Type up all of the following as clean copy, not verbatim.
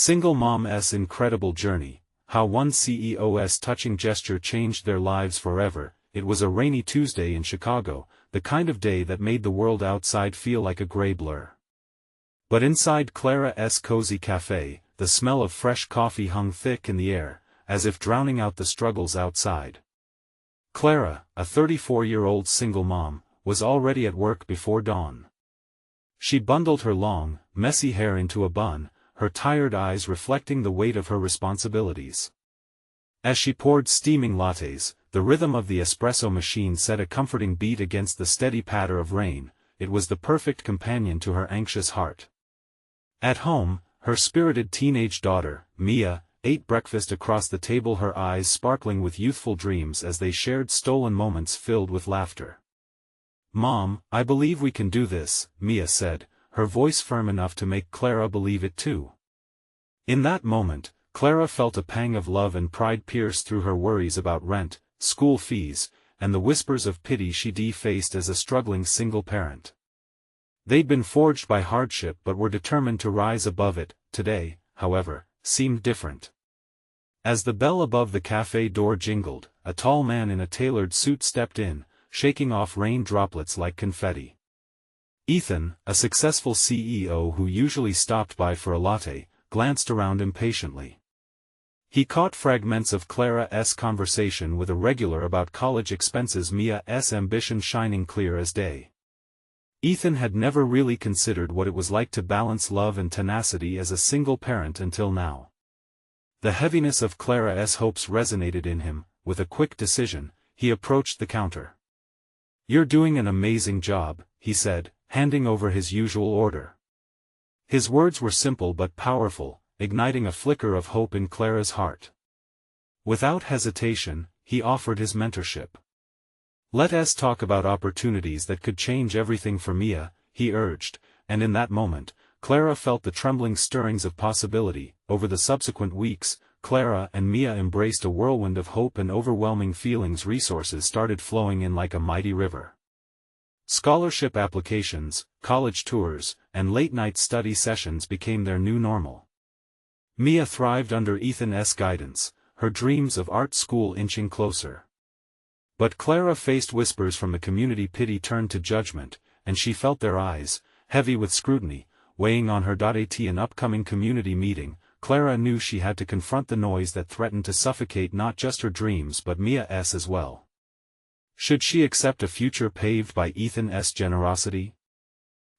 Single Mom's Incredible Journey, How One CEO's Touching Gesture Changed Their Lives Forever. It was a rainy Tuesday in Chicago, the kind of day that made the world outside feel like a gray blur. But inside Clara's cozy cafe, the smell of fresh coffee hung thick in the air, as if drowning out the struggles outside. Clara, a 34-year-old single mom, was already at work before dawn. She bundled her long, messy hair into a bun, her tired eyes reflecting the weight of her responsibilities. As she poured steaming lattes, the rhythm of the espresso machine set a comforting beat against the steady patter of rain. It was the perfect companion to her anxious heart. At home, her spirited teenage daughter, Mia, ate breakfast across the table, her eyes sparkling with youthful dreams as they shared stolen moments filled with laughter. "Mom, I believe we can do this," Mia said, her voice firm enough to make Clara believe it too. In that moment, Clara felt a pang of love and pride pierce through her worries about rent, school fees, and the whispers of pity she faced as a struggling single parent. They'd been forged by hardship but were determined to rise above it. Today, however, seemed different. As the bell above the cafe door jingled, a tall man in a tailored suit stepped in, shaking off rain droplets like confetti. Ethan, a successful CEO who usually stopped by for a latte, glanced around impatiently. He caught fragments of Clara's conversation with a regular about college expenses, Mia's ambition shining clear as day. Ethan had never really considered what it was like to balance love and tenacity as a single parent until now. The heaviness of Clara's hopes resonated in him. With a quick decision, he approached the counter. "You're doing an amazing job," he said, handing over his usual order. His words were simple but powerful, igniting a flicker of hope in Clara's heart. Without hesitation, he offered his mentorship. "Let us talk about opportunities that could change everything for Mia," he urged, and in that moment, Clara felt the trembling stirrings of possibility. Over the subsequent weeks, Clara and Mia embraced a whirlwind of hope and overwhelming feelings. Resources started flowing in like a mighty river. Scholarship applications, college tours, and late-night study sessions became their new normal. Mia thrived under Ethan's guidance, her dreams of art school inching closer. But Clara faced whispers from the community. Pity turned to judgment, and she felt their eyes, heavy with scrutiny, weighing on her. At an upcoming community meeting, Clara knew she had to confront the noise that threatened to suffocate not just her dreams but Mia's as well. Should she accept a future paved by Ethan's generosity?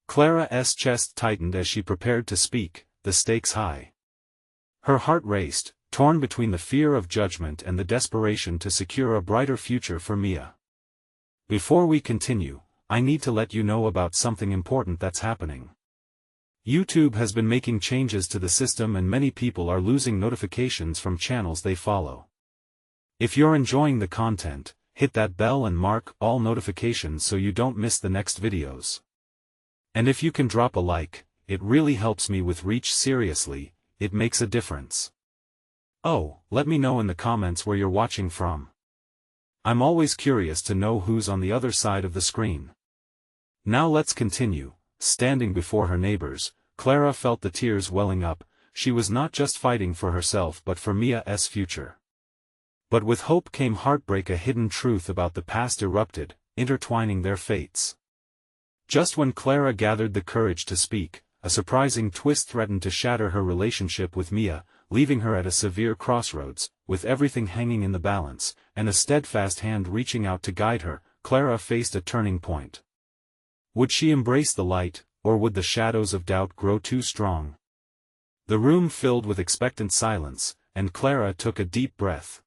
Clara's chest tightened as she prepared to speak, the stakes high. Her heart raced, torn between the fear of judgment and the desperation to secure a brighter future for Mia. "Before we continue, I need to let you know about something important that's happening. YouTube has been making changes to the system and many people are losing notifications from channels they follow. If you're enjoying the content, hit that bell and mark all notifications so you don't miss the next videos. And if you can drop a like, it really helps me with reach. Seriously, it makes a difference. Oh, let me know in the comments where you're watching from. I'm always curious to know who's on the other side of the screen." Now let's continue. Standing before her neighbors, Clara felt the tears welling up. She was not just fighting for herself but for Mia's future. But with hope came heartbreak. A hidden truth about the past erupted, intertwining their fates. Just when Clara gathered the courage to speak, a surprising twist threatened to shatter her relationship with Mia, leaving her at a severe crossroads. With everything hanging in the balance, and a steadfast hand reaching out to guide her, Clara faced a turning point. Would she embrace the light, or would the shadows of doubt grow too strong? The room filled with expectant silence, and Clara took a deep breath.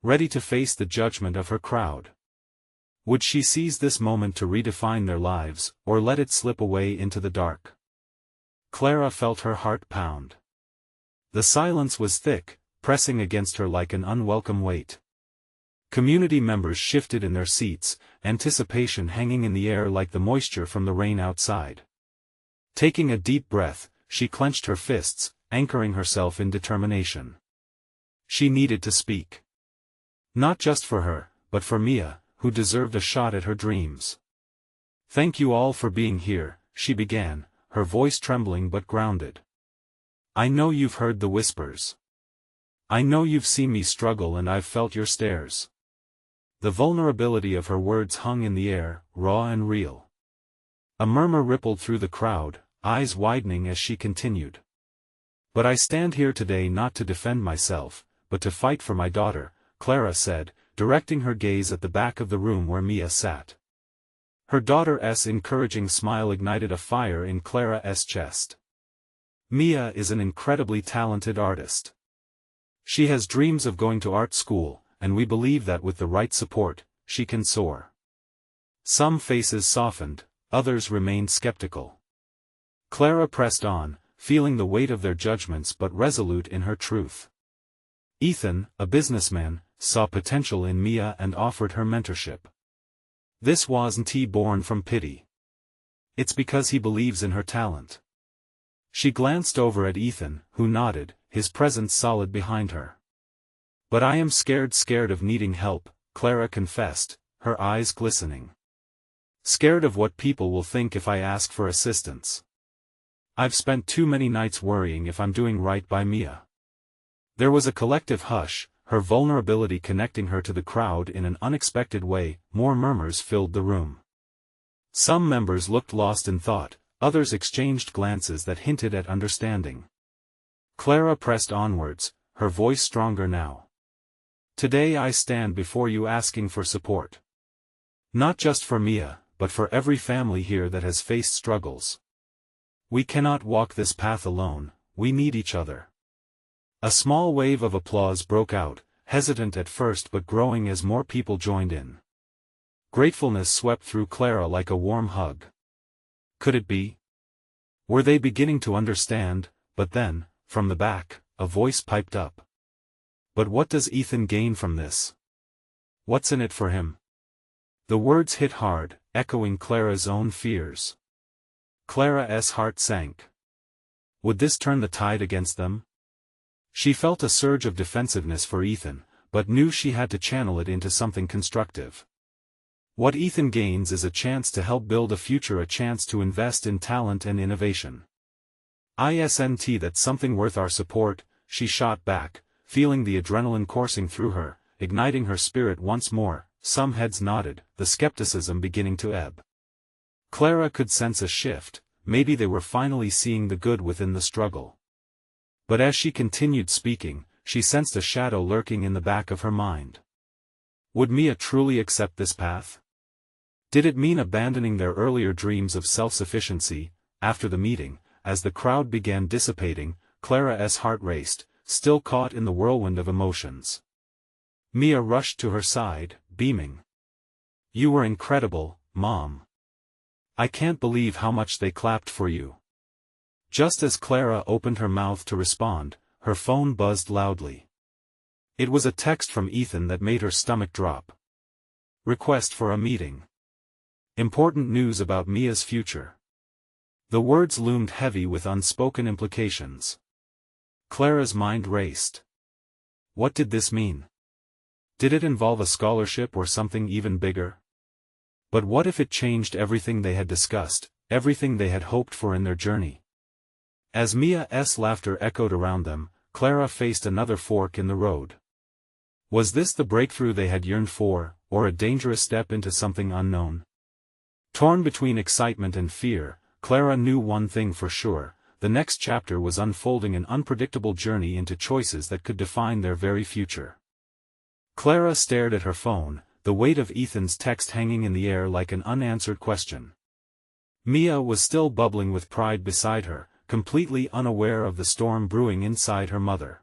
Ready to face the judgment of her crowd. Would she seize this moment to redefine their lives, or let it slip away into the dark? Clara felt her heart pound. The silence was thick, pressing against her like an unwelcome weight. Community members shifted in their seats, anticipation hanging in the air like the moisture from the rain outside. Taking a deep breath, she clenched her fists, anchoring herself in determination. She needed to speak. Not just for her, but for Mia, who deserved a shot at her dreams. "Thank you all for being here," she began, her voice trembling but grounded. I know you've heard the whispers. I know you've seen me struggle and I've felt your stares. The vulnerability of her words hung in the air, raw and real. A murmur rippled through the crowd, eyes widening as she continued. But I stand here today not to defend myself, but to fight for my daughter, Clara said, directing her gaze at the back of the room where Mia sat. Her daughter's encouraging smile ignited a fire in Clara's chest. Mia is an incredibly talented artist. She has dreams of going to art school, and we believe that with the right support, she can soar. Some faces softened, others remained skeptical. Clara pressed on, feeling the weight of their judgments but resolute in her truth. Ethan, a businessman, saw potential in Mia and offered her mentorship. This wasn't born from pity. It's because he believes in her talent. She glanced over at Ethan, who nodded, his presence solid behind her. But I am scared of needing help, Clara confessed, her eyes glistening. Scared of what people will think if I ask for assistance. I've spent too many nights worrying if I'm doing right by Mia. There was a collective hush, her vulnerability connecting her to the crowd in an unexpected way. More murmurs filled the room. Some members looked lost in thought, others exchanged glances that hinted at understanding. Clara pressed onwards, her voice stronger now. Today I stand before you asking for support. Not just for Mia, but for every family here that has faced struggles. We cannot walk this path alone, we need each other. A small wave of applause broke out, hesitant at first but growing as more people joined in. Gratefulness swept through Clara like a warm hug. Could it be? Were they beginning to understand? But then, from the back, a voice piped up. But what does Ethan gain from this? What's in it for him? The words hit hard, echoing Clara's own fears. Clara's heart sank. Would this turn the tide against them? She felt a surge of defensiveness for Ethan, but knew she had to channel it into something constructive. What Ethan gains is a chance to help build a future, a chance to invest in talent and innovation. Isn't that something worth our support? She shot back, feeling the adrenaline coursing through her, igniting her spirit once more. Some heads nodded, the skepticism beginning to ebb. Clara could sense a shift, maybe they were finally seeing the good within the struggle. But as she continued speaking, she sensed a shadow lurking in the back of her mind. Would Mia truly accept this path? Did it mean abandoning their earlier dreams of self-sufficiency? After the meeting, as the crowd began dissipating, Clara's heart raced, still caught in the whirlwind of emotions. Mia rushed to her side, beaming. You were incredible, Mom. I can't believe how much they clapped for you. Just as Clara opened her mouth to respond, her phone buzzed loudly. It was a text from Ethan that made her stomach drop. Request for a meeting. Important news about Mia's future. The words loomed heavy with unspoken implications. Clara's mind raced. What did this mean? Did it involve a scholarship or something even bigger? But what if it changed everything they had discussed, everything they had hoped for in their journey? As Mia's laughter echoed around them, Clara faced another fork in the road. Was this the breakthrough they had yearned for, or a dangerous step into something unknown? Torn between excitement and fear, Clara knew one thing for sure: the next chapter was unfolding, an unpredictable journey into choices that could define their very future. Clara stared at her phone, the weight of Ethan's text hanging in the air like an unanswered question. Mia was still bubbling with pride beside her, completely unaware of the storm brewing inside her mother.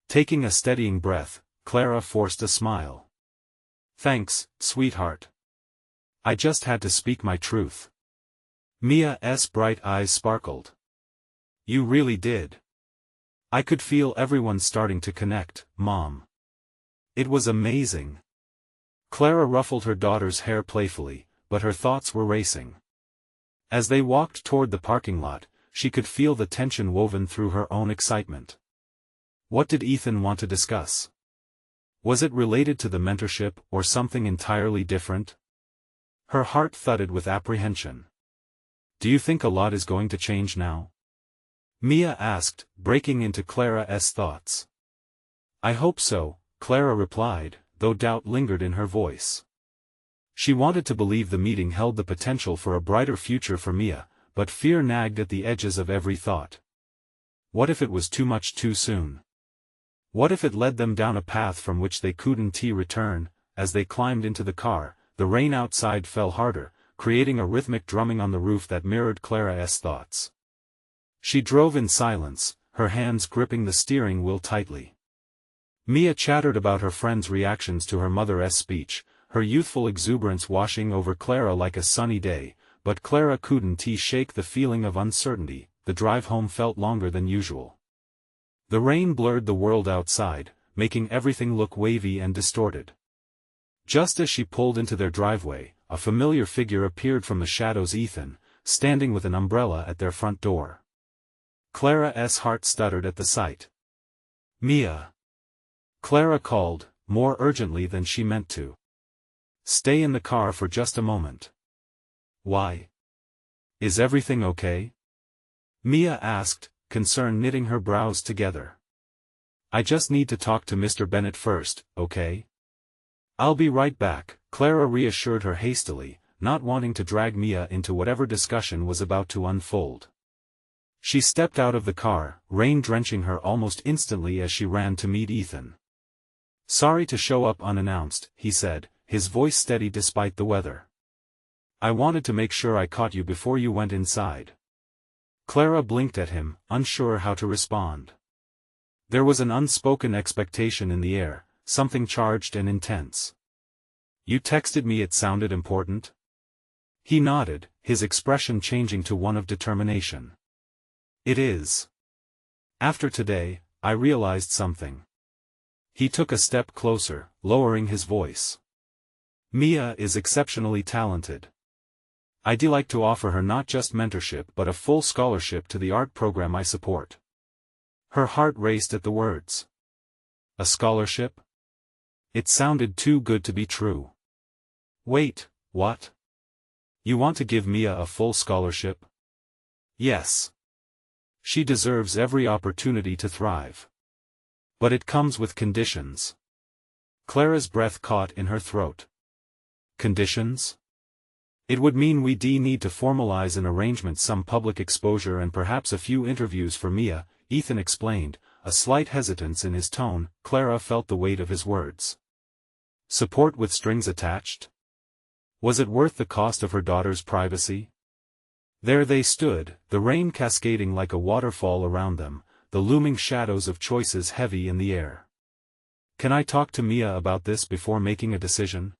Taking a steadying breath, Clara forced a smile. Thanks, sweetheart. I just had to speak my truth. Mia's bright eyes sparkled. You really did. I could feel everyone starting to connect, Mom. It was amazing. Clara ruffled her daughter's hair playfully, but her thoughts were racing. As they walked toward the parking lot, she could feel the tension woven through her own excitement. What did Ethan want to discuss? Was it related to the mentorship or something entirely different? Her heart thudded with apprehension. Do you think a lot is going to change now? Mia asked, breaking into Clara's thoughts. I hope so, Clara replied, though doubt lingered in her voice. She wanted to believe the meeting held the potential for a brighter future for Mia, but fear nagged at the edges of every thought. What if it was too much too soon? What if it led them down a path from which they couldn't return? As they climbed into the car, the rain outside fell harder, creating a rhythmic drumming on the roof that mirrored Clara's thoughts. She drove in silence, her hands gripping the steering wheel tightly. Mia chattered about her friend's reactions to her mother's speech, her youthful exuberance washing over Clara like a sunny day, but Clara couldn't shake the feeling of uncertainty. The drive home felt longer than usual. The rain blurred the world outside, making everything look wavy and distorted. Just as she pulled into their driveway, a familiar figure appeared from the shadows. Ethan, standing with an umbrella at their front door. Clara's heart stuttered at the sight. Mia! Clara called, more urgently than she meant to. Stay in the car for just a moment. Why? Is everything okay? Mia asked, concern knitting her brows together. I just need to talk to Mr. Bennett first, okay? I'll be right back, Clara reassured her hastily, not wanting to drag Mia into whatever discussion was about to unfold. She stepped out of the car, rain drenching her almost instantly as she ran to meet Ethan. Sorry to show up unannounced, he said, his voice steady despite the weather. I wanted to make sure I caught you before you went inside. Clara blinked at him, unsure how to respond. There was an unspoken expectation in the air, something charged and intense. You texted me. It sounded important? He nodded, his expression changing to one of determination. It is. After today, I realized something. He took a step closer, lowering his voice. Mia is exceptionally talented. I'd like to offer her not just mentorship but a full scholarship to the art program I support. Her heart raced at the words. A scholarship? It sounded too good to be true. Wait, what? You want to give Mia a full scholarship? Yes. She deserves every opportunity to thrive. But it comes with conditions. Clara's breath caught in her throat. Conditions? It would mean we need to formalize an arrangement, some public exposure and perhaps a few interviews for Mia, Ethan explained, a slight hesitance in his tone. Clara felt the weight of his words. Support with strings attached? Was it worth the cost of her daughter's privacy? There they stood, the rain cascading like a waterfall around them, the looming shadows of choices heavy in the air. Can I talk to Mia about this before making a decision?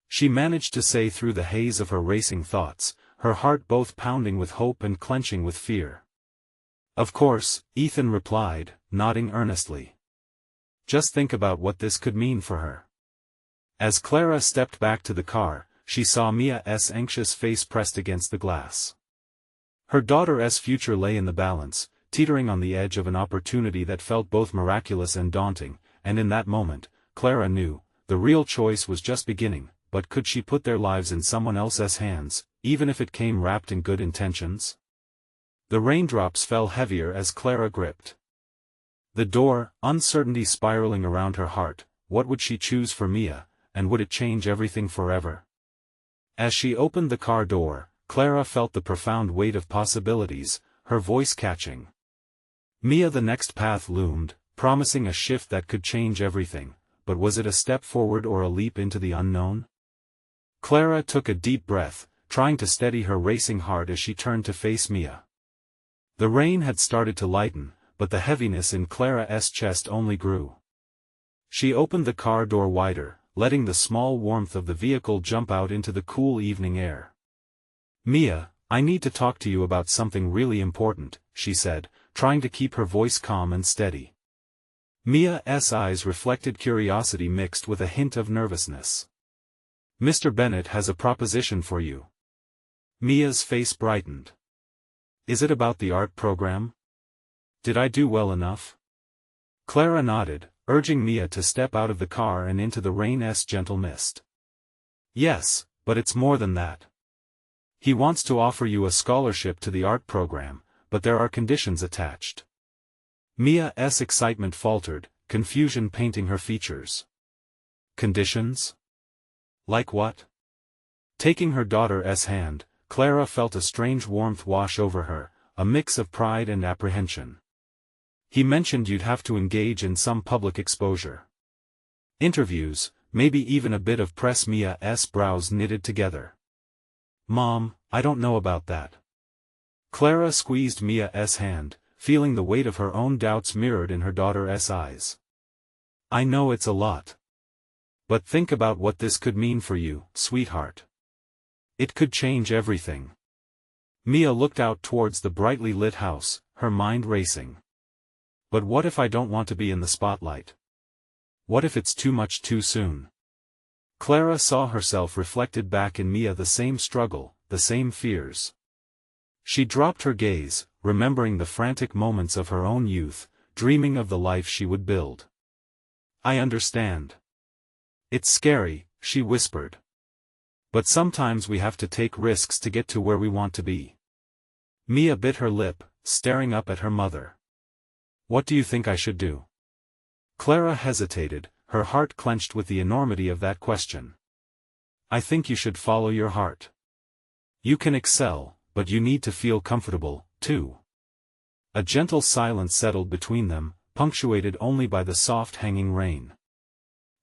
She managed to say through the haze of her racing thoughts, her heart both pounding with hope and clenching with fear. Of course, Ethan replied, nodding earnestly. Just think about what this could mean for her. As Clara stepped back to the car, she saw Mia's anxious face pressed against the glass. Her daughter's future lay in the balance, teetering on the edge of an opportunity that felt both miraculous and daunting, and in that moment, Clara knew, the real choice was just beginning. But could she put their lives in someone else's hands, even if it came wrapped in good intentions? The raindrops fell heavier as Clara gripped the door, uncertainty spiraling around her heart. What would she choose for Mia, and would it change everything forever? As she opened the car door, Clara felt the profound weight of possibilities, her voice catching. Mia, the next path loomed, promising a shift that could change everything, but was it a step forward or a leap into the unknown? Clara took a deep breath, trying to steady her racing heart as she turned to face Mia. The rain had started to lighten, but the heaviness in Clara's chest only grew. She opened the car door wider, letting the small warmth of the vehicle jump out into the cool evening air. Mia, I need to talk to you about something really important, she said, trying to keep her voice calm and steady. Mia's eyes reflected curiosity mixed with a hint of nervousness. Mr. Bennett has a proposition for you. Mia's face brightened. Is it about the art program? Did I do well enough? Clara nodded, urging Mia to step out of the car and into the rain's gentle mist. Yes, but it's more than that. He wants to offer you a scholarship to the art program, but there are conditions attached. Mia's excitement faltered, confusion painting her features. Conditions? Like what? Taking her daughter's hand, Clara felt a strange warmth wash over her, a mix of pride and apprehension. He mentioned you'd have to engage in some public exposure. Interviews, maybe even a bit of press. Mia's brows knitted together. Mom, I don't know about that. Clara squeezed Mia's hand, feeling the weight of her own doubts mirrored in her daughter's eyes. I know it's a lot. But think about what this could mean for you, sweetheart. It could change everything. Mia looked out towards the brightly lit house, her mind racing. But what if I don't want to be in the spotlight? What if it's too much too soon? Clara saw herself reflected back in Mia, the same struggle, the same fears. She dropped her gaze, remembering the frantic moments of her own youth, dreaming of the life she would build. I understand. It's scary, she whispered. But sometimes we have to take risks to get to where we want to be. Mia bit her lip, staring up at her mother. What do you think I should do? Clara hesitated, her heart clenched with the enormity of that question. I think you should follow your heart. You can excel, but you need to feel comfortable, too. A gentle silence settled between them, punctuated only by the soft hanging rain.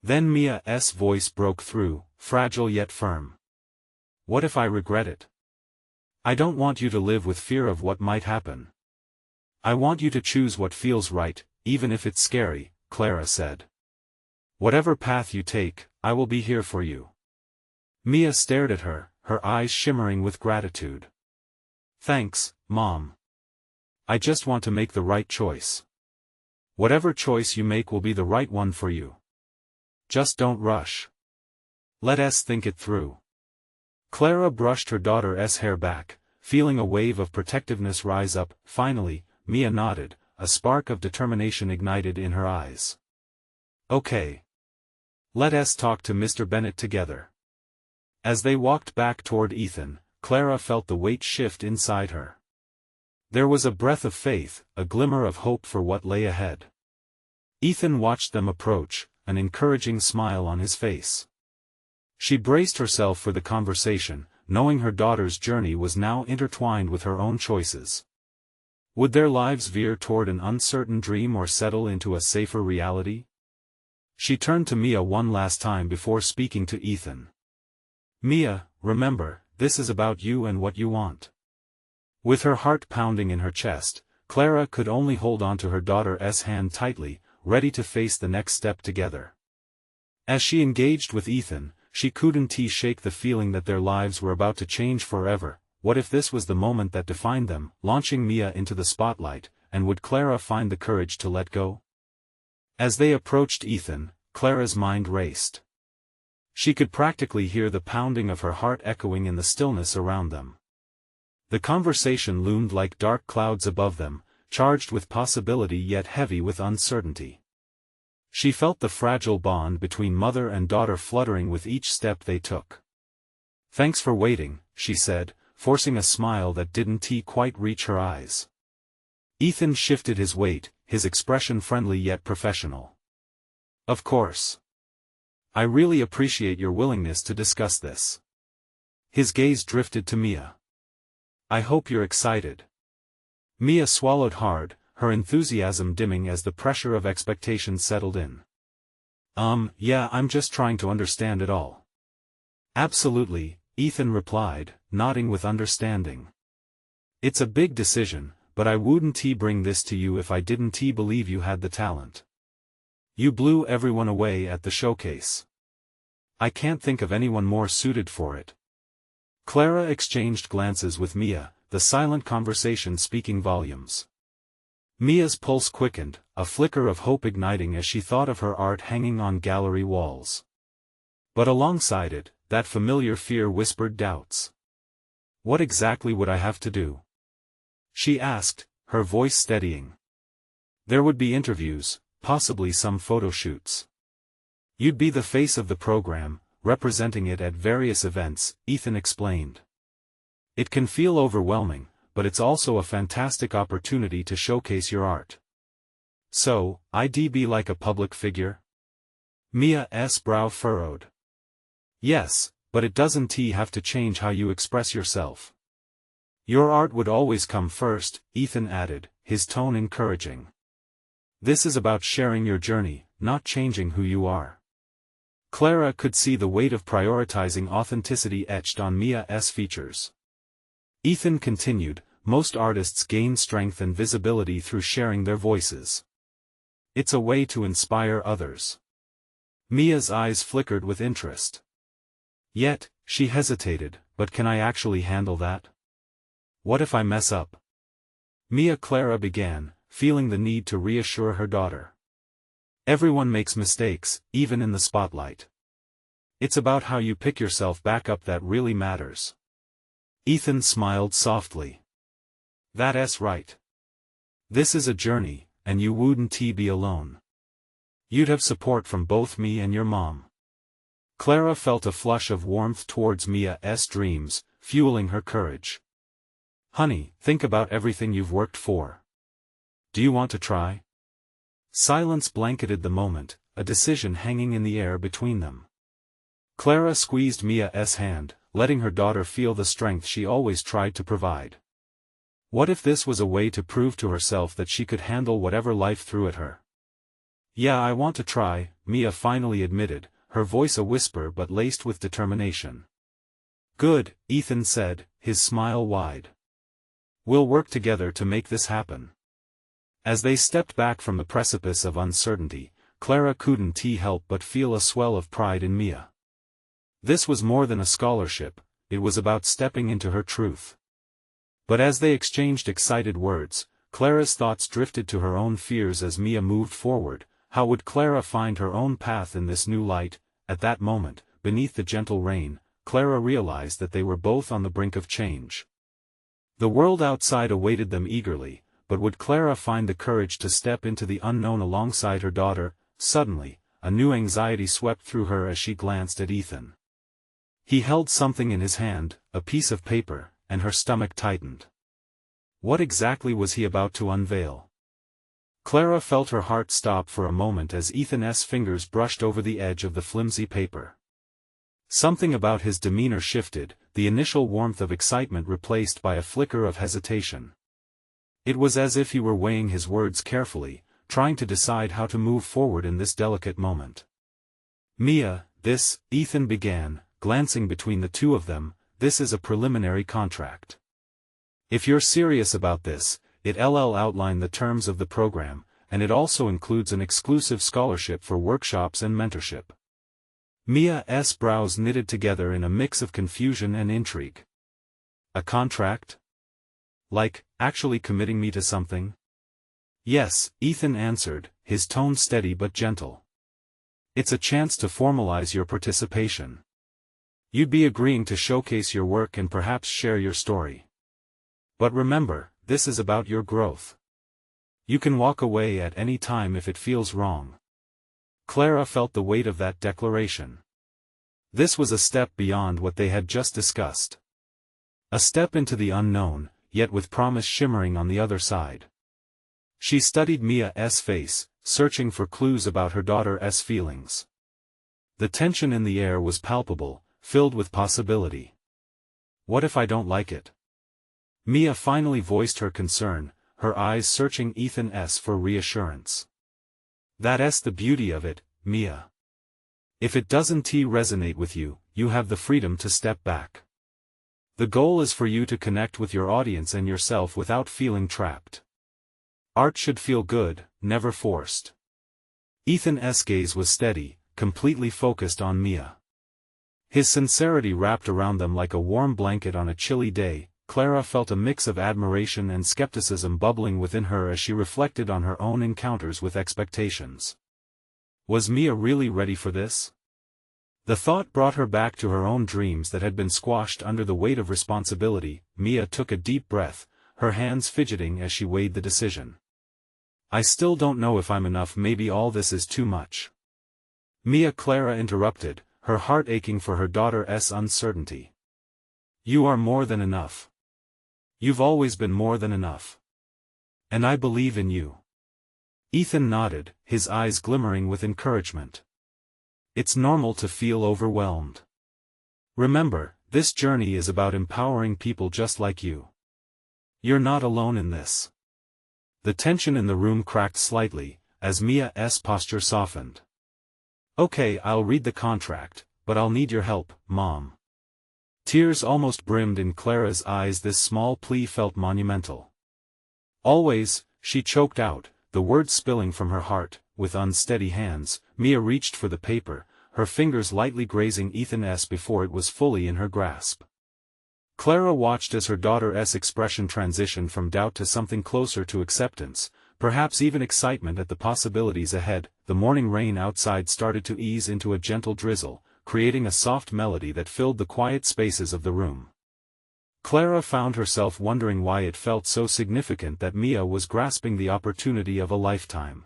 Then Mia's voice broke through, fragile yet firm. What if I regret it? I don't want you to live with fear of what might happen. I want you to choose what feels right, even if it's scary, Clara said. Whatever path you take, I will be here for you. Mia stared at her, her eyes shimmering with gratitude. Thanks, Mom. I just want to make the right choice. Whatever choice you make will be the right one for you. Just don't rush. Let us think it through. Clara brushed her daughter's hair back, feeling a wave of protectiveness rise up. Finally, Mia nodded, a spark of determination ignited in her eyes. Okay. Let us talk to Mr. Bennett together. As they walked back toward Ethan, Clara felt the weight shift inside her. There was a breath of faith, a glimmer of hope for what lay ahead. Ethan watched them approach, an encouraging smile on his face. She braced herself for the conversation, knowing her daughter's journey was now intertwined with her own choices. Would their lives veer toward an uncertain dream or settle into a safer reality? She turned to Mia one last time before speaking to Ethan. Mia, remember, this is about you and what you want. With her heart pounding in her chest, Clara could only hold on to her daughter's hand tightly, ready to face the next step together. As she engaged with Ethan, she couldn't shake the feeling that their lives were about to change forever. What if this was the moment that defined them, launching Mia into the spotlight, and would Clara find the courage to let go? As they approached Ethan, Clara's mind raced. She could practically hear the pounding of her heart echoing in the stillness around them. The conversation loomed like dark clouds above them, charged with possibility yet heavy with uncertainty. She felt the fragile bond between mother and daughter fluttering with each step they took. Thanks for waiting, she said, forcing a smile that didn't quite reach her eyes. Ethan shifted his weight, his expression friendly yet professional. Of course. I really appreciate your willingness to discuss this. His gaze drifted to Mia. I hope you're excited. Mia swallowed hard, her enthusiasm dimming as the pressure of expectation settled in. Yeah, I'm just trying to understand it all. Absolutely, Ethan replied, nodding with understanding. It's a big decision, but I wouldn't bring this to you if I didn't believe you had the talent. You blew everyone away at the showcase. I can't think of anyone more suited for it. Clara exchanged glances with Mia, the silent conversation speaking volumes. Mia's pulse quickened, a flicker of hope igniting as she thought of her art hanging on gallery walls. But alongside it, that familiar fear whispered doubts. What exactly would I have to do? She asked, her voice steadying. There would be interviews, possibly some photo shoots. You'd be the face of the program, representing it at various events, Ethan explained. It can feel overwhelming, but it's also a fantastic opportunity to showcase your art. So, I'd be like a public figure? Mia's brow furrowed. Yes, but it doesn't have to change how you express yourself. Your art would always come first, Ethan added, his tone encouraging. This is about sharing your journey, not changing who you are. Clara could see the weight of prioritizing authenticity etched on Mia's features. Ethan continued, most artists gain strength and visibility through sharing their voices. It's a way to inspire others. Mia's eyes flickered with interest. Yet, she hesitated, but can I actually handle that? What if I mess up? Clara began, feeling the need to reassure her daughter. Everyone makes mistakes, even in the spotlight. It's about how you pick yourself back up that really matters. Ethan smiled softly. That's right. This is a journey, and you wouldn't be alone. You'd have support from both me and your mom. Clara felt a flush of warmth towards Mia's dreams, fueling her courage. Honey, think about everything you've worked for. Do you want to try? Silence blanketed the moment, a decision hanging in the air between them. Clara squeezed Mia's hand, letting her daughter feel the strength she always tried to provide. What if this was a way to prove to herself that she could handle whatever life threw at her? Yeah, I want to try, Mia finally admitted, her voice a whisper but laced with determination. Good, Ethan said, his smile wide. We'll work together to make this happen. As they stepped back from the precipice of uncertainty, Clara couldn't help but feel a swell of pride in Mia. This was more than a scholarship, it was about stepping into her truth. But as they exchanged excited words, Clara's thoughts drifted to her own fears as Mia moved forward. How would Clara find her own path in this new light? At that moment, beneath the gentle rain, Clara realized that they were both on the brink of change. The world outside awaited them eagerly, but would Clara find the courage to step into the unknown alongside her daughter? Suddenly, a new anxiety swept through her as she glanced at Ethan. He held something in his hand, a piece of paper, and her stomach tightened. What exactly was he about to unveil? Clara felt her heart stop for a moment as Ethan's fingers brushed over the edge of the flimsy paper. Something about his demeanor shifted, the initial warmth of excitement replaced by a flicker of hesitation. It was as if he were weighing his words carefully, trying to decide how to move forward in this delicate moment. Mia, Ethan began, glancing between the two of them, this is a preliminary contract. If you're serious about this, it'll outline the terms of the program, and it also includes an exclusive scholarship for workshops and mentorship. Mia's brows knitted together in a mix of confusion and intrigue. A contract? Like, actually committing me to something? Yes, Ethan answered, his tone steady but gentle. It's a chance to formalize your participation. You'd be agreeing to showcase your work and perhaps share your story. But remember, this is about your growth. You can walk away at any time if it feels wrong. Clara felt the weight of that declaration. This was a step beyond what they had just discussed. A step into the unknown, yet with promise shimmering on the other side. She studied Mia's face, searching for clues about her daughter's feelings. The tension in the air was palpable, filled with possibility. What if I don't like it? Mia finally voiced her concern, her eyes searching Ethan's for reassurance. That's the beauty of it, Mia. If it doesn't resonate with you, you have the freedom to step back. The goal is for you to connect with your audience and yourself without feeling trapped. Art should feel good, never forced. Ethan's gaze was steady, completely focused on Mia. His sincerity wrapped around them like a warm blanket on a chilly day. Clara felt a mix of admiration and skepticism bubbling within her as she reflected on her own encounters with expectations. Was Mia really ready for this? The thought brought her back to her own dreams that had been squashed under the weight of responsibility. Mia took a deep breath, her hands fidgeting as she weighed the decision. I still don't know if I'm enough, maybe all this is too much. Clara interrupted, her heart aching for her daughter's uncertainty. You are more than enough. You've always been more than enough. And I believe in you. Ethan nodded, his eyes glimmering with encouragement. It's normal to feel overwhelmed. Remember, this journey is about empowering people just like you. You're not alone in this. The tension in the room cracked slightly, as Mia's posture softened. Okay, I'll read the contract, but I'll need your help, Mom. Tears almost brimmed in Clara's eyes. This small plea felt monumental. Always, she choked out, the words spilling from her heart. With unsteady hands, Mia reached for the paper, her fingers lightly grazing Ethan's before it was fully in her grasp. Clara watched as her daughter's expression transitioned from doubt to something closer to acceptance, perhaps even excitement at the possibilities ahead. The morning rain outside started to ease into a gentle drizzle, creating a soft melody that filled the quiet spaces of the room. Clara found herself wondering why it felt so significant that Mia was grasping the opportunity of a lifetime.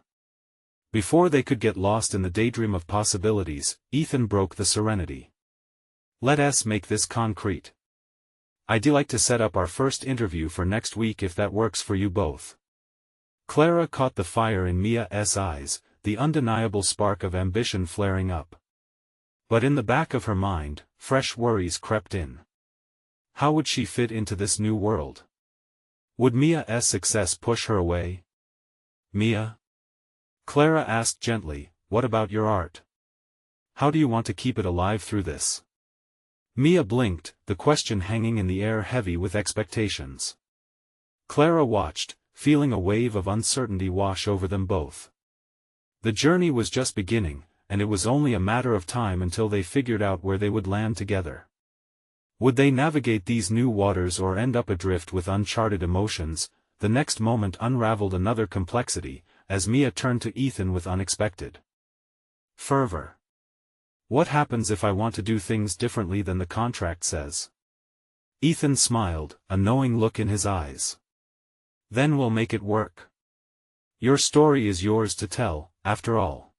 Before they could get lost in the daydream of possibilities, Ethan broke the serenity. Let us make this concrete. I'd like to set up our first interview for next week if that works for you both. Clara caught the fire in Mia's eyes, the undeniable spark of ambition flaring up. But in the back of her mind, fresh worries crept in. How would she fit into this new world? Would Mia's success push her away? Mia? Clara asked gently, what about your art? How do you want to keep it alive through this? Mia blinked, the question hanging in the air heavy with expectations. Clara watched, feeling a wave of uncertainty wash over them both. The journey was just beginning, and it was only a matter of time until they figured out where they would land together. Would they navigate these new waters or end up adrift with uncharted emotions? The next moment unraveled another complexity, as Mia turned to Ethan with unexpected fervor. What happens if I want to do things differently than the contract says? Ethan smiled, a knowing look in his eyes. Then we'll make it work. Your story is yours to tell, after all.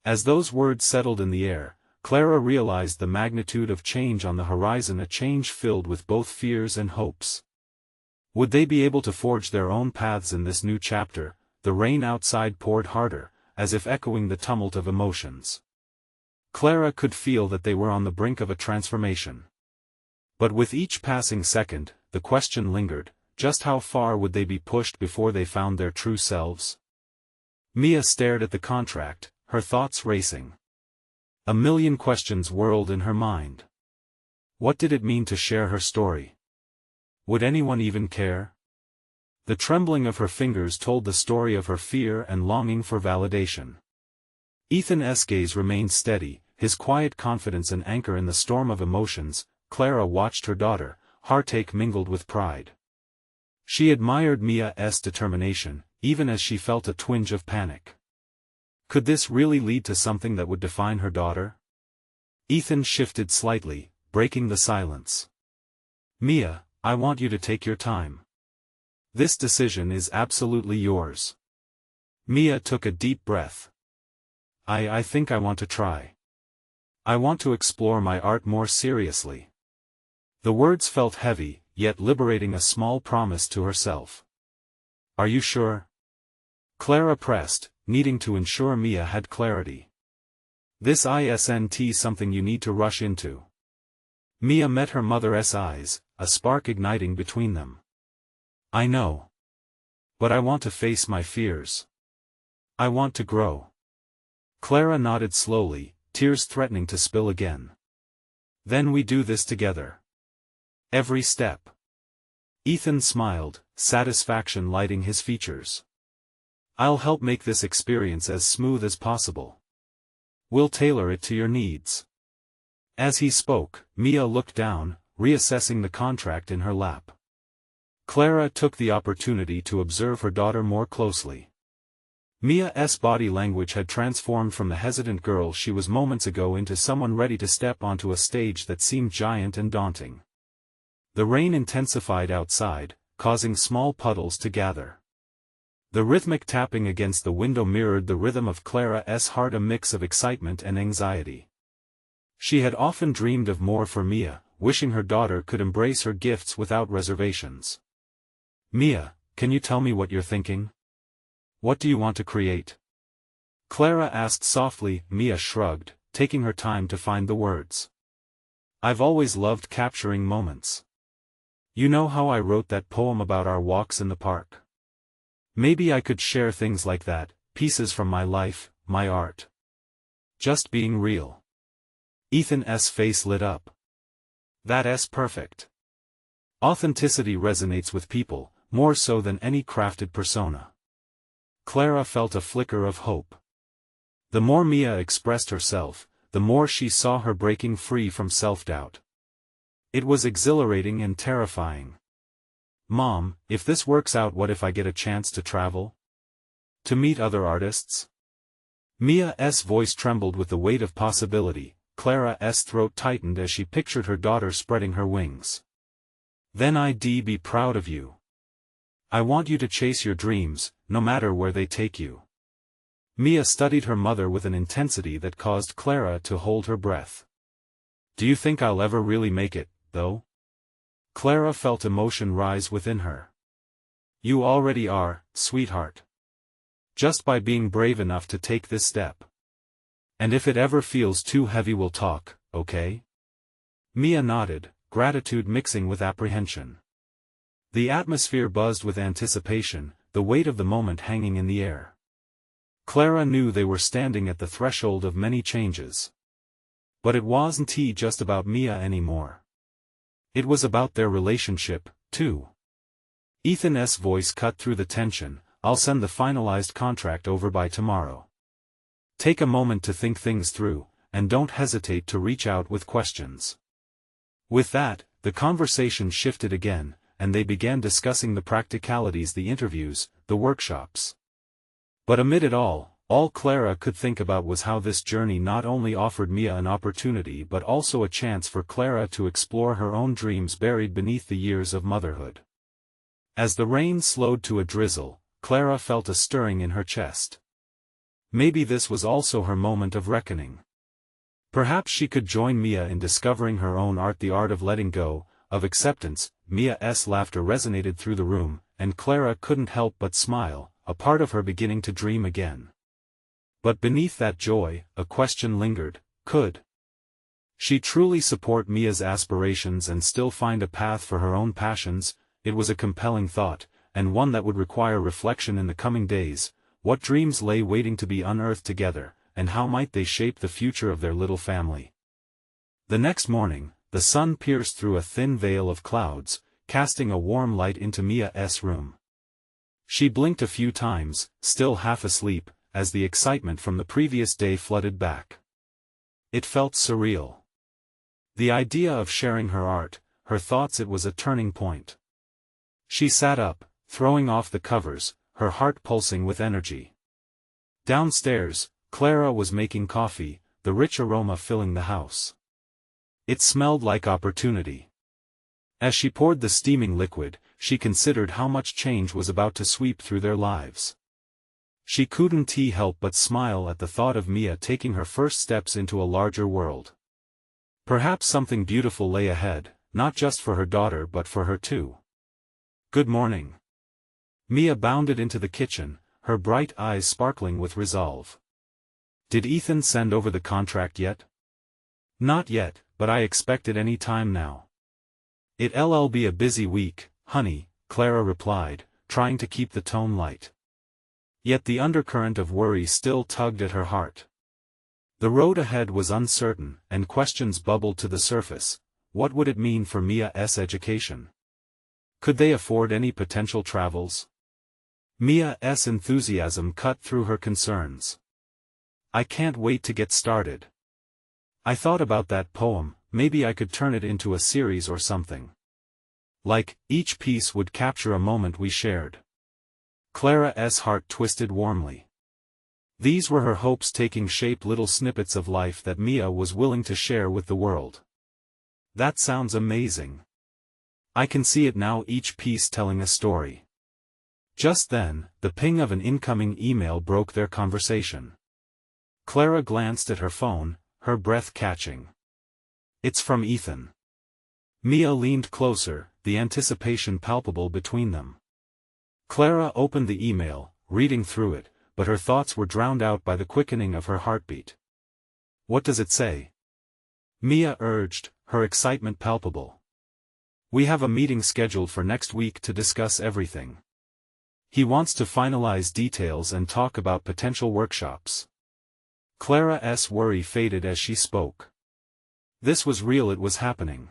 As those words settled in the air, Clara realized the magnitude of change on the horizon, a change filled with both fears and hopes. Would they be able to forge their own paths in this new chapter? The rain outside poured harder, as if echoing the tumult of emotions. Clara could feel that they were on the brink of a transformation. But with each passing second, the question lingered, just how far would they be pushed before they found their true selves? Mia stared at the contract, her thoughts racing. A million questions whirled in her mind. What did it mean to share her story? Would anyone even care? The trembling of her fingers told the story of her fear and longing for validation. Ethan's gaze remained steady, his quiet confidence an anchor in the storm of emotions. Clara watched her daughter, heartache mingled with pride. She admired Mia's determination, even as she felt a twinge of panic. Could this really lead to something that would define her daughter? Ethan shifted slightly, breaking the silence. Mia, I want you to take your time. This decision is absolutely yours. Mia took a deep breath. I think I want to try. I want to explore my art more seriously. The words felt heavy, yet liberating a small promise to herself. Are you sure? Clara pressed, needing to ensure Mia had clarity. This isn't something you need to rush into. Mia met her mother's eyes, a spark igniting between them. I know. But I want to face my fears. I want to grow. Clara nodded slowly, tears threatening to spill again. Then we do this together. Every step. Ethan smiled, satisfaction lighting his features. I'll help make this experience as smooth as possible. We'll tailor it to your needs. As he spoke, Mia looked down, reassessing the contract in her lap. Clara took the opportunity to observe her daughter more closely. Mia's body language had transformed from the hesitant girl she was moments ago into someone ready to step onto a stage that seemed giant and daunting. The rain intensified outside, causing small puddles to gather. The rhythmic tapping against the window mirrored the rhythm of Clara's heart, a mix of excitement and anxiety. She had often dreamed of more for Mia, wishing her daughter could embrace her gifts without reservations. Mia, can you tell me what you're thinking? What do you want to create? Clara asked softly. Mia shrugged, taking her time to find the words. I've always loved capturing moments. You know how I wrote that poem about our walks in the park? Maybe I could share things like that, pieces from my life, my art. Just being real. Ethan's face lit up. That's perfect. Authenticity resonates with people, more so than any crafted persona. Clara felt a flicker of hope. The more Mia expressed herself, the more she saw her breaking free from self-doubt. It was exhilarating and terrifying. Mom, if this works out, what if I get a chance to travel? To meet other artists? Mia's voice trembled with the weight of possibility. Clara's throat tightened as she pictured her daughter spreading her wings. Then I'd be proud of you. I want you to chase your dreams, no matter where they take you. Mia studied her mother with an intensity that caused Clara to hold her breath. Do you think I'll ever really make it, though? Clara felt emotion rise within her. You already are, sweetheart. Just by being brave enough to take this step. And if it ever feels too heavy, we'll talk, okay? Mia nodded, gratitude mixing with apprehension. The atmosphere buzzed with anticipation, the weight of the moment hanging in the air. Clara knew they were standing at the threshold of many changes. But it wasn't just about Mia anymore. It was about their relationship, too. Ethan's voice cut through the tension. I'll send the finalized contract over by tomorrow. Take a moment to think things through, and don't hesitate to reach out with questions. With that, the conversation shifted again, and they began discussing the practicalities, the interviews, the workshops. But amid it all Clara could think about was how this journey not only offered Mia an opportunity but also a chance for Clara to explore her own dreams buried beneath the years of motherhood. As the rain slowed to a drizzle, Clara felt a stirring in her chest. Maybe this was also her moment of reckoning. Perhaps she could join Mia in discovering her own art, the art of letting go, of acceptance. Mia's laughter resonated through the room, and Clara couldn't help but smile, a part of her beginning to dream again. But beneath that joy, a question lingered: could she truly support Mia's aspirations and still find a path for her own passions? It was a compelling thought, and one that would require reflection in the coming days. What dreams lay waiting to be unearthed together, and how might they shape the future of their little family? The next morning, the sun pierced through a thin veil of clouds, casting a warm light into Mia's room. She blinked a few times, still half asleep, as the excitement from the previous day flooded back. It felt surreal. The idea of sharing her art, her thoughts, it was a turning point. She sat up, throwing off the covers, her heart pulsing with energy. Downstairs, Clara was making coffee, the rich aroma filling the house. It smelled like opportunity. As she poured the steaming liquid, she considered how much change was about to sweep through their lives. She couldn't help but smile at the thought of Mia taking her first steps into a larger world. Perhaps something beautiful lay ahead, not just for her daughter but for her too. Good morning. Mia bounded into the kitchen, her bright eyes sparkling with resolve. Did Ethan send over the contract yet? Not yet, but I expect it any time now. It'll be a busy week, honey, Clara replied, trying to keep the tone light. Yet the undercurrent of worry still tugged at her heart. The road ahead was uncertain, and questions bubbled to the surface. What would it mean for Mia's education? Could they afford any potential travels? Mia's enthusiasm cut through her concerns. I can't wait to get started. I thought about that poem, maybe I could turn it into a series or something. Like, each piece would capture a moment we shared. Clara's heart twisted warmly. These were her hopes taking shape, little snippets of life that Mia was willing to share with the world. That sounds amazing. I can see it now, each piece telling a story. Just then, the ping of an incoming email broke their conversation. Clara glanced at her phone, her breath catching. It's from Ethan. Mia leaned closer, the anticipation palpable between them. Clara opened the email, reading through it, but her thoughts were drowned out by the quickening of her heartbeat. "What does it say?" Mia urged, her excitement palpable. "We have a meeting scheduled for next week to discuss everything. He wants to finalize details and talk about potential workshops." Clara's worry faded as she spoke. This was real, it was happening.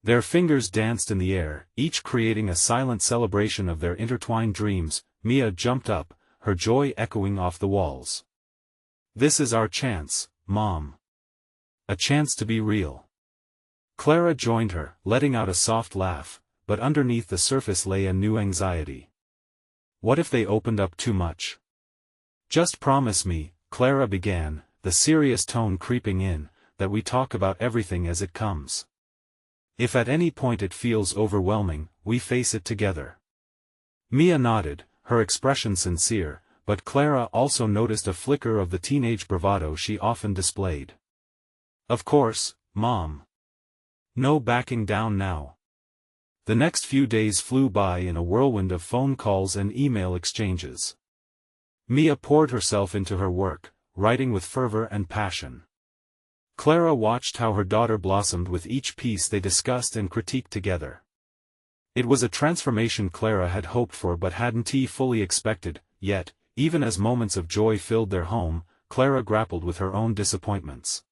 Their fingers danced in the air, each creating a silent celebration of their intertwined dreams. Mia jumped up, her joy echoing off the walls. "This is our chance, Mom. A chance to be real." Clara joined her, letting out a soft laugh, but underneath the surface lay a new anxiety. What if they opened up too much? "Just promise me," Clara began, the serious tone creeping in, "that we talk about everything as it comes. If at any point it feels overwhelming, we face it together." Mia nodded, her expression sincere, but Clara also noticed a flicker of the teenage bravado she often displayed. "Of course, Mom. No backing down now." The next few days flew by in a whirlwind of phone calls and email exchanges. Mia poured herself into her work, writing with fervor and passion. Clara watched how her daughter blossomed with each piece they discussed and critiqued together. It was a transformation Clara had hoped for but hadn't fully expected, yet, even as moments of joy filled their home, Clara grappled with her own disappointments.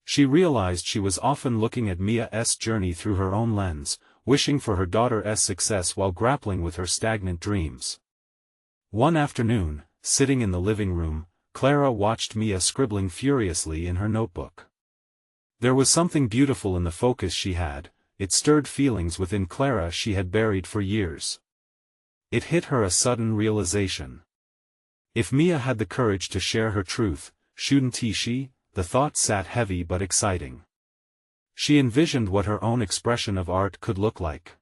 She realized she was often looking at Mia's journey through her own lens, wishing for her daughter's success while grappling with her stagnant dreams. One afternoon, sitting in the living room, Clara watched Mia scribbling furiously in her notebook. There was something beautiful in the focus she had. It stirred feelings within Clara she had buried for years. It hit her a sudden realization. If Mia had the courage to share her truth, shouldn't she? The thought sat heavy but exciting. She envisioned what her own expression of art could look like.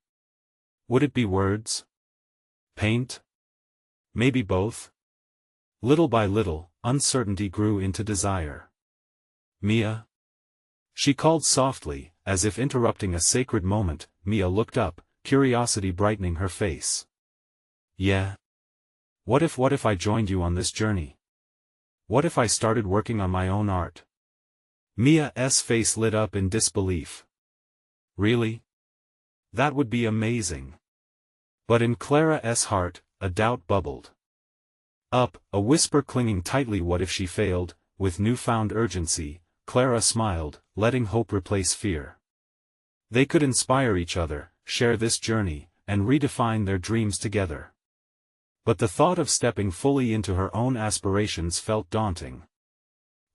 Would it be words? Paint? Maybe both? Little by little, uncertainty grew into desire. "Mia?" She called softly, as if interrupting a sacred moment. Mia looked up, curiosity brightening her face. "Yeah? What if I joined you on this journey? What if I started working on my own art?" Mia's face lit up in disbelief. "Really? That would be amazing." But in Clara's heart, a doubt bubbled up, a whisper clinging tightly. What if she failed? With newfound urgency, Clara smiled, letting hope replace fear. They could inspire each other, share this journey, and redefine their dreams together. But the thought of stepping fully into her own aspirations felt daunting.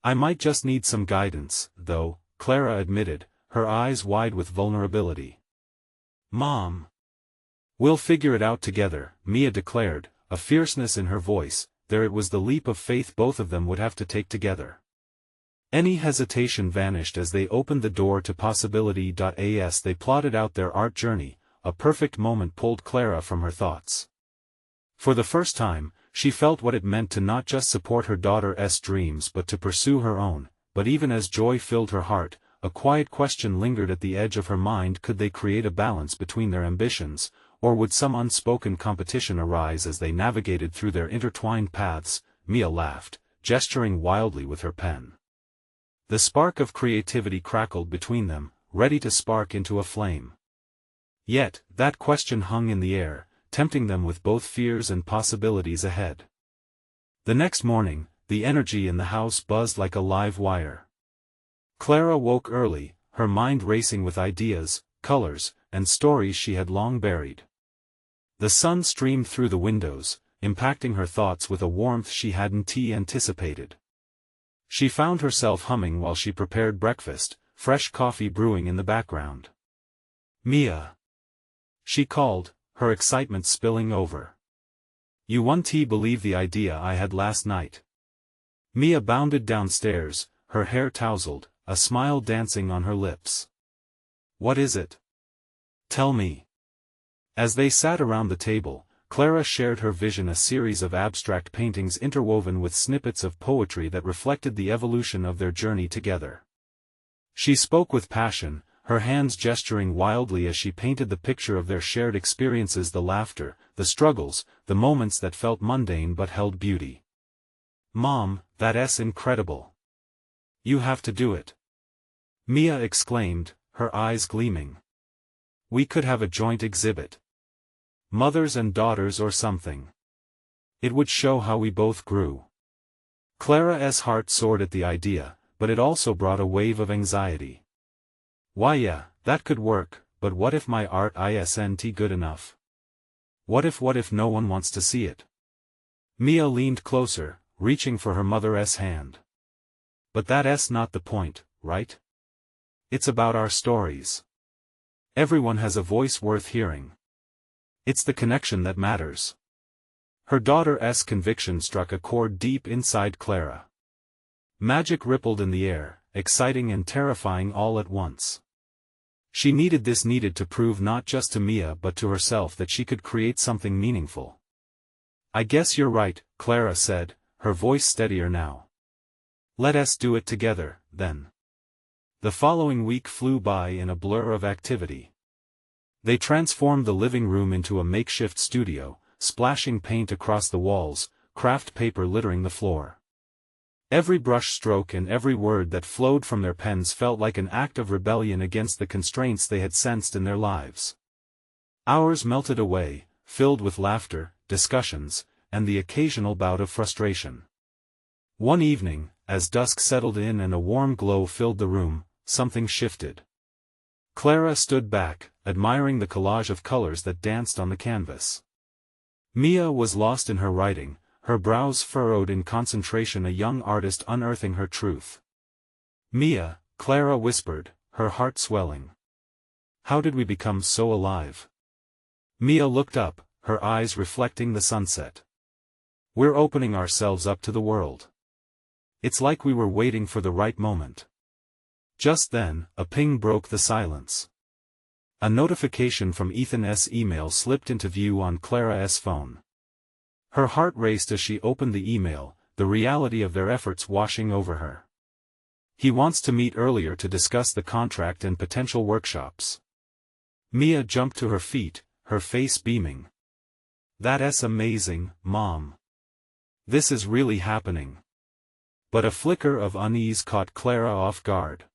"I might just need some guidance, though," Clara admitted, her eyes wide with vulnerability. "Mom. We'll figure it out together," Mia declared, a fierceness in her voice. There it was, the leap of faith both of them would have to take together. Any hesitation vanished as they opened the door to possibility. As they plotted out their art journey, a perfect moment pulled Clara from her thoughts. For the first time, she felt what it meant to not just support her daughter's dreams but to pursue her own. But even as joy filled her heart, a quiet question lingered at the edge of her mind. Could they create a balance between their ambitions, or would some unspoken competition arise as they navigated through their intertwined paths? Mia laughed, gesturing wildly with her pen. The spark of creativity crackled between them, ready to spark into a flame. Yet, that question hung in the air, tempting them with both fears and possibilities ahead. The next morning, the energy in the house buzzed like a live wire. Clara woke early, her mind racing with ideas, colors, and stories she had long buried. The sun streamed through the windows, impacting her thoughts with a warmth she hadn't anticipated. She found herself humming while she prepared breakfast, fresh coffee brewing in the background. "Mia," she called, her excitement spilling over. "You won't believe the idea I had last night." Mia bounded downstairs, her hair tousled, a smile dancing on her lips. "What is it? Tell me." As they sat around the table, Clara shared her vision, a series of abstract paintings interwoven with snippets of poetry that reflected the evolution of their journey together. She spoke with passion, her hands gesturing wildly as she painted the picture of their shared experiences, the laughter, the struggles, the moments that felt mundane but held beauty. "Mom, that's incredible. You have to do it," Mia exclaimed, her eyes gleaming. "We could have a joint exhibit. Mothers and daughters or something. It would show how we both grew." Clara's heart soared at the idea, but it also brought a wave of anxiety. "Why yeah, that could work, but what if my art isn't good enough? What if no one wants to see it?" Mia leaned closer, reaching for her mother's hand. "But that's not the point, right? It's about our stories. Everyone has a voice worth hearing. It's the connection that matters." Her daughter's conviction struck a chord deep inside Clara. Magic rippled in the air, exciting and terrifying all at once. She needed to prove not just to Mia but to herself that she could create something meaningful. "I guess you're right," Clara said, her voice steadier now. "Let us do it together, then." The following week flew by in a blur of activity. They transformed the living room into a makeshift studio, splashing paint across the walls, craft paper littering the floor. Every brush stroke and every word that flowed from their pens felt like an act of rebellion against the constraints they had sensed in their lives. Hours melted away, filled with laughter, discussions, and the occasional bout of frustration. One evening, as dusk settled in and a warm glow filled the room, something shifted. Clara stood back, admiring the collage of colors that danced on the canvas. Mia was lost in her writing, her brows furrowed in concentration, a young artist unearthing her truth. "Mia," Clara whispered, her heart swelling. "How did we become so alive?" Mia looked up, her eyes reflecting the sunset. "We're opening ourselves up to the world. It's like we were waiting for the right moment." Just then, a ping broke the silence. A notification from Ethan's email slipped into view on Clara's phone. Her heart raced as she opened the email, the reality of their efforts washing over her. "He wants to meet earlier to discuss the contract and potential workshops." Mia jumped to her feet, her face beaming. "That's amazing, Mom. This is really happening." But a flicker of unease caught Clara off guard.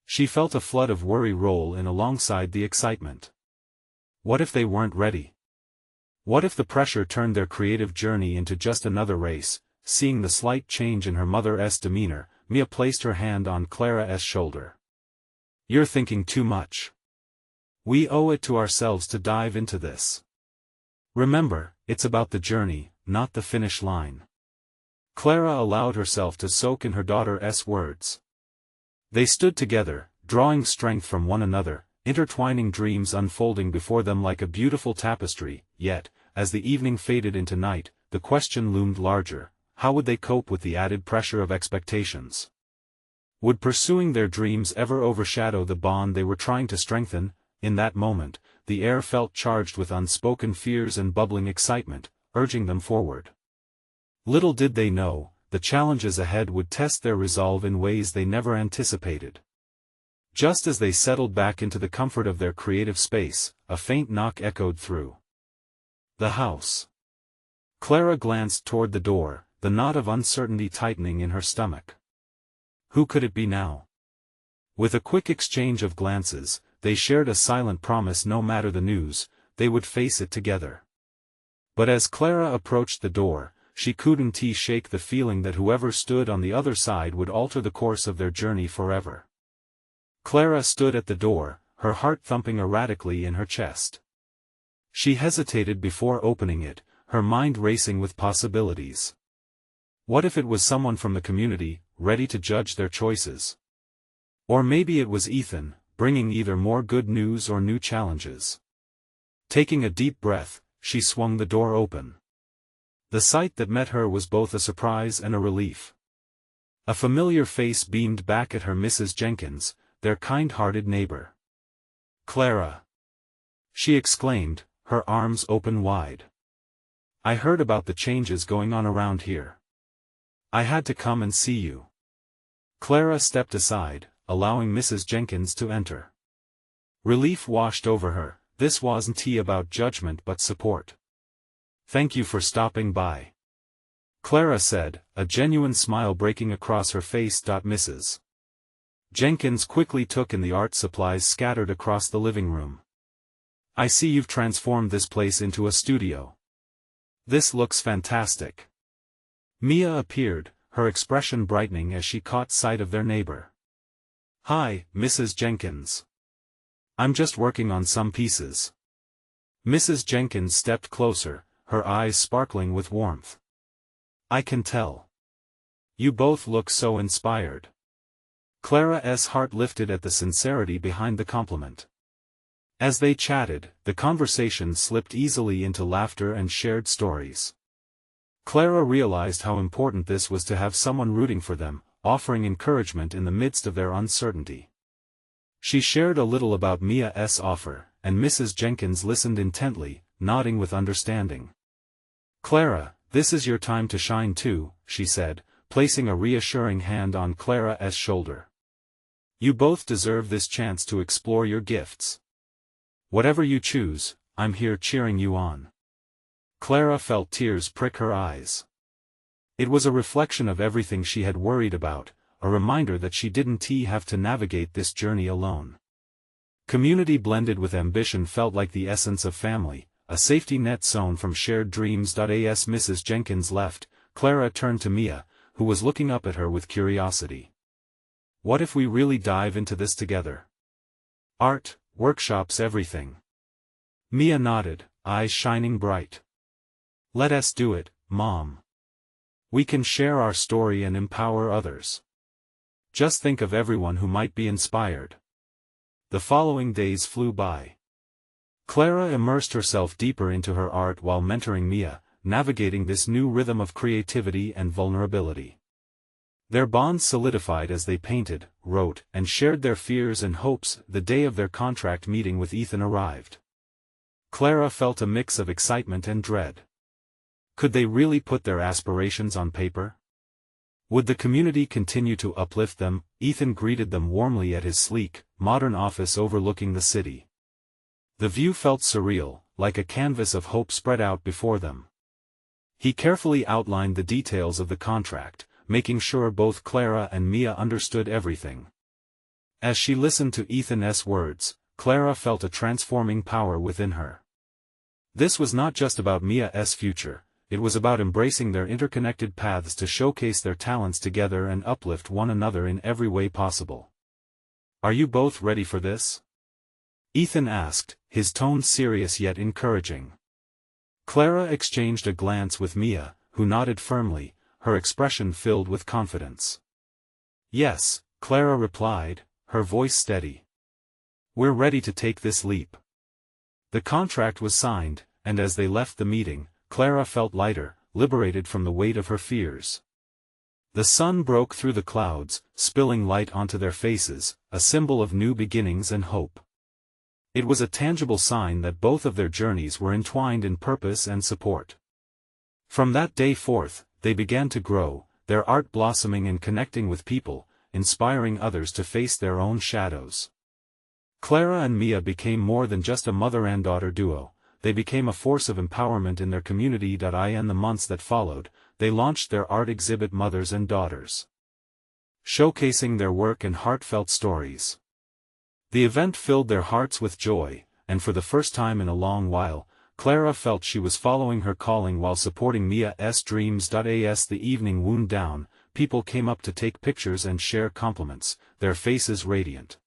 She felt a flood of worry roll in alongside the excitement. What if they weren't ready? What if the pressure turned their creative journey into just another race? Seeing the slight change in her mother's demeanor, Mia placed her hand on Clara's shoulder. "You're thinking too much. We owe it to ourselves to dive into this. Remember, it's about the journey, not the finish line." Clara allowed herself to soak in her daughter's words. They stood together, drawing strength from one another, intertwining dreams unfolding before them like a beautiful tapestry. Yet, as the evening faded into night, the question loomed larger: how would they cope with the added pressure of expectations? Would pursuing their dreams ever overshadow the bond they were trying to strengthen? In that moment, the air felt charged with unspoken fears and bubbling excitement, urging them forward. Little did they know, the challenges ahead would test their resolve in ways they never anticipated. Just as they settled back into the comfort of their creative space, a faint knock echoed through the house. Clara glanced toward the door, the knot of uncertainty tightening in her stomach. Who could it be now? With a quick exchange of glances, they shared a silent promise: no matter the news, they would face it together. But as Clara approached the door, she couldn't shake the feeling that whoever stood on the other side would alter the course of their journey forever. Clara stood at the door, her heart thumping erratically in her chest. She hesitated before opening it, her mind racing with possibilities. What if it was someone from the community, ready to judge their choices? Or maybe it was Ethan, bringing either more good news or new challenges. Taking a deep breath, she swung the door open. The sight that met her was both a surprise and a relief. A familiar face beamed back at her: Mrs. Jenkins, their kind-hearted neighbor. "Clara!" she exclaimed, her arms open wide. "I heard about the changes going on around here. I had to come and see you." Clara stepped aside, allowing Mrs. Jenkins to enter. Relief washed over her. This wasn't about judgment but support. "Thank you for stopping by," Clara said, a genuine smile breaking across her face. Mrs. Jenkins quickly took in the art supplies scattered across the living room. "I see you've transformed this place into a studio. This looks fantastic." Mia appeared, her expression brightening as she caught sight of their neighbor. "Hi, Mrs. Jenkins. I'm just working on some pieces." Mrs. Jenkins stepped closer, her eyes sparkling with warmth. "I can tell. You both look so inspired." Clara's heart lifted at the sincerity behind the compliment. As they chatted, the conversation slipped easily into laughter and shared stories. Clara realized how important this was to have someone rooting for them, offering encouragement in the midst of their uncertainty. She shared a little about Mia's offer, and Mrs. Jenkins listened intently, nodding with understanding. "Clara, this is your time to shine too," she said, placing a reassuring hand on Clara's shoulder. "You both deserve this chance to explore your gifts. Whatever you choose, I'm here cheering you on." Clara felt tears prick her eyes. It was a reflection of everything she had worried about, a reminder that she didn't have to navigate this journey alone. Community blended with ambition felt like the essence of family, a safety net sewn from shared dreams. As Mrs. Jenkins left, Clara turned to Mia, who was looking up at her with curiosity. "What if we really dive into this together? Art, workshops, everything." Mia nodded, eyes shining bright. "Let us do it, Mom. We can share our story and empower others. Just think of everyone who might be inspired." The following days flew by. Clara immersed herself deeper into her art while mentoring Mia, navigating this new rhythm of creativity and vulnerability. Their bonds solidified as they painted, wrote, and shared their fears and hopes. The day of their contract meeting with Ethan arrived. Clara felt a mix of excitement and dread. Could they really put their aspirations on paper? Would the community continue to uplift them? Ethan greeted them warmly at his sleek, modern office overlooking the city. The view felt surreal, like a canvas of hope spread out before them. He carefully outlined the details of the contract, making sure both Clara and Mia understood everything. As she listened to Ethan's words, Clara felt a transforming power within her. This was not just about Mia's future. It was about embracing their interconnected paths to showcase their talents together and uplift one another in every way possible. "Are you both ready for this?" Ethan asked, his tone serious yet encouraging. Clara exchanged a glance with Mia, who nodded firmly, her expression filled with confidence. "Yes," Clara replied, her voice steady. "We're ready to take this leap." The contract was signed, and as they left the meeting, Clara felt lighter, liberated from the weight of her fears. The sun broke through the clouds, spilling light onto their faces, a symbol of new beginnings and hope. It was a tangible sign that both of their journeys were entwined in purpose and support. From that day forth, they began to grow, their art blossoming and connecting with people, inspiring others to face their own shadows. Clara and Mia became more than just a mother and daughter duo. They became a force of empowerment in their community. In the months that followed, they launched their art exhibit Mothers and Daughters, showcasing their work and heartfelt stories. The event filled their hearts with joy, and for the first time in a long while, Clara felt she was following her calling while supporting Mia's dreams. As the evening wound down, people came up to take pictures and share compliments, their faces radiant.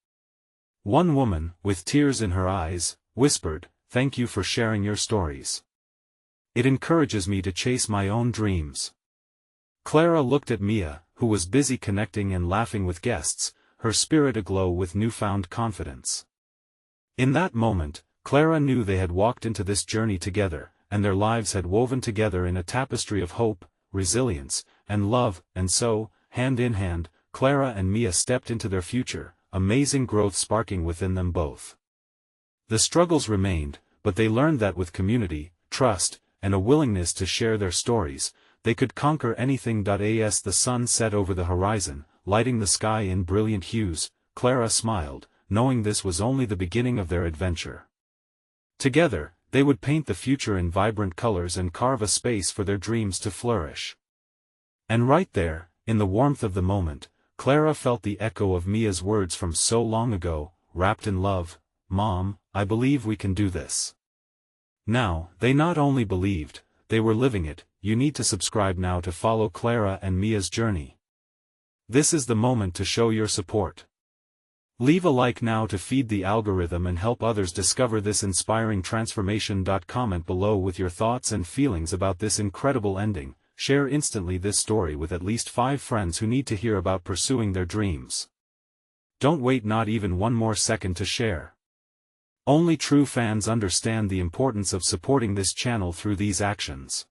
One woman, with tears in her eyes, whispered, "Thank you for sharing your stories. It encourages me to chase my own dreams." Clara looked at Mia, who was busy connecting and laughing with guests, her spirit aglow with newfound confidence. In that moment, Clara knew they had walked into this journey together, and their lives had woven together in a tapestry of hope, resilience, and love, and so, hand in hand, Clara and Mia stepped into their future, amazing growth sparking within them both. The struggles remained, but they learned that with community, trust, and a willingness to share their stories, they could conquer anything. As the sun set over the horizon, lighting the sky in brilliant hues, Clara smiled, knowing this was only the beginning of their adventure. Together, they would paint the future in vibrant colors and carve a space for their dreams to flourish. And right there, in the warmth of the moment, Clara felt the echo of Mia's words from so long ago, wrapped in love: "Mom, I believe we can do this." Now, they not only believed, they were living it. You need to subscribe now to follow Clara and Mia's journey. This is the moment to show your support. Leave a like now to feed the algorithm and help others discover this inspiring transformation. Comment below with your thoughts and feelings about this incredible ending. Share instantly this story with at least 5 friends who need to hear about pursuing their dreams. Don't wait not even one more second to share. Only true fans understand the importance of supporting this channel through these actions.